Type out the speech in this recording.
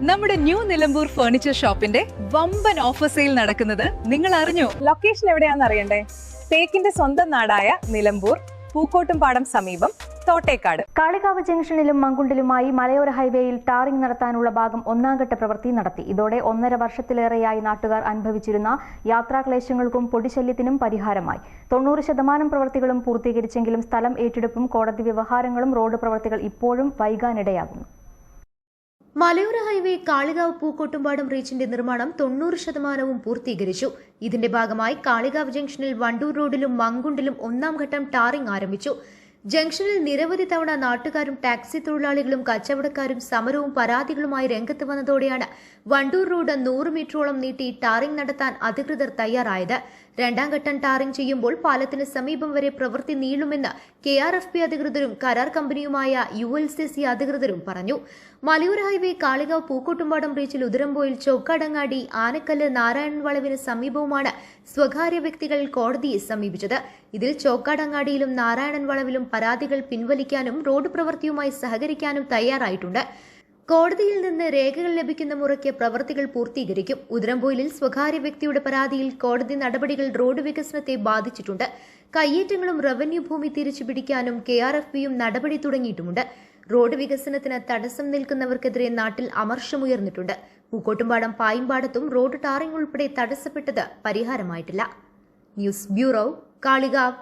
നമ്മുടെ new Nilambur furniture ഷോപ്പിന്റെ വമ്പൻ ഓഫർ സെയിൽ നടക്കുന്നത് നിങ്ങൾ അറിഞ്ഞോ? ലൊക്കേഷൻ എവിടെയാണെന്ന് അറിയണ്ടേ? തേക്കിന്റെ സ്വന്തം നാടായ നിലമ്പൂർ, പൂക്കോട്ടുംപാടം സമീപം, തോട്ടേക്കാട്. കാളികാവ് ജംഗ്ഷനിലും മങ്കുണ്ടിലുമായി മലയോര ഹൈവേയിൽ ടാറിംഗ് നടത്താനുള്ള ഭാഗം ഒന്നാംഘട്ട പ്രവൃത്തി നടത്തി. ഇതോടെ 1.5 വർഷത്തിലേറെയായി നാട്ടുകാർ അനുഭവിച്ചിരുന്ന യാത്രാക്ലേശങ്ങൾക്കും പൊടിശല്യത്തിനും പരിഹാരമായി. 90% പ്രവൃത്തികളും പൂർത്തീകരിച്ചെങ്കിലും സ്ഥലം ഏറ്റെടുപ്പും കോടതി വ്യവഹാരങ്ങളും റോഡ് പ്രവൃത്തികൾ ഇപ്പോഴും വൈകാനിടയാകുന്നു. മലയോര ഹൈവേ കാളികാവ് പൂക്കോട്ടുംപാടം റീച്ചിന്റെ നിർമ്മാണം 90% പൂർത്തീകരിച്ചു. ഇതിന്റെ ഭാഗമായി കാളികാവ് ജംഗ്ഷനിൽ വണ്ടൂർ റോഡിലും മങ്കുണ്ടിലും ഒന്നാം ഘട്ടം ടാറിംഗ് ആരംഭിച്ചു. ജംഗ്ഷനിൽ നിരവധി തവണ നാട്ടുകാരും ടാക്സി തൊഴിലാളികളും കച്ചവടക്കാരും സമരവും പരാതികളുമായി രംഗത്ത് വന്നതോടെയാണ് വണ്ടൂർ റോഡ് 100 മീറ്ററോളം നീട്ടി ടാറിംഗ് നടത്താൻ അധികൃതർ തയ്യാറായത്. രണ്ടാം ഘട്ടം ടാറിംഗ് ചെയ്യുമ്പോൾ പാലത്തിന് സമീപം വരെ പ്രവൃത്തി നീളുമെന്ന് KRFB അധികൃതരും കരാർ കമ്പനിയുമായ ULCC അധികൃതരും പറഞ്ഞു. മലയോര ഹൈവേ കാളികാവ് പൂക്കോട്ടുംപാടം റീച്ചിൽ ഉതിരമ്പോയിൽ ചോക്കാടങ്ങാടി, ആനക്കല്ല്, നാരായണൻ വളവിന് സമീപവുമാണ് സ്വകാര്യ വ്യക്തികൾ കോടതിയെ സമീപിച്ചത്. ഇതിൽ ചോക്കാടങ്ങാടിയിലും നാരായണൻ വളവിലും പരാതികൾ പിൻവലിക്കാനും റോഡ് പ്രവൃത്തിയുമായി സഹകരിക്കാനും തയ്യാറായിട്ടുണ്ട്. കോടതിയിൽ നിന്ന് രേഖകൾ ലഭിക്കുന്ന മുറയ്ക്ക് പ്രവൃത്തികൾ പൂർത്തീകരിക്കും. ഉതിരമ്പോയിലിൽ സ്വകാര്യ വ്യക്തിയുടെ പരാതിയിൽ കോടതി നടപടികൾ റോഡ് വികസനത്തെ ബാധിച്ചിട്ടുണ്ട്. കയ്യേറ്റങ്ങളും റവന്യൂ ഭൂമി തിരിച്ചുപിടിക്കാനും KRFBയും നടപടി തുടങ്ങിയിട്ടുമുണ്ട്. റോഡ് വികസനത്തിന് തടസ്സം നിൽക്കുന്നവർക്കെതിരെ നാട്ടിൽ അമർഷമുയർന്നിട്ടുണ്ട്. പൂക്കോട്ടുംപാടം പായിമ്പാടത്തും റോഡ് ടാറിംഗ് ഉൾപ്പെടെ തടസ്സപ്പെട്ടത് പരിഹാരമായിട്ടില്ല. News bureau, Kalikavu.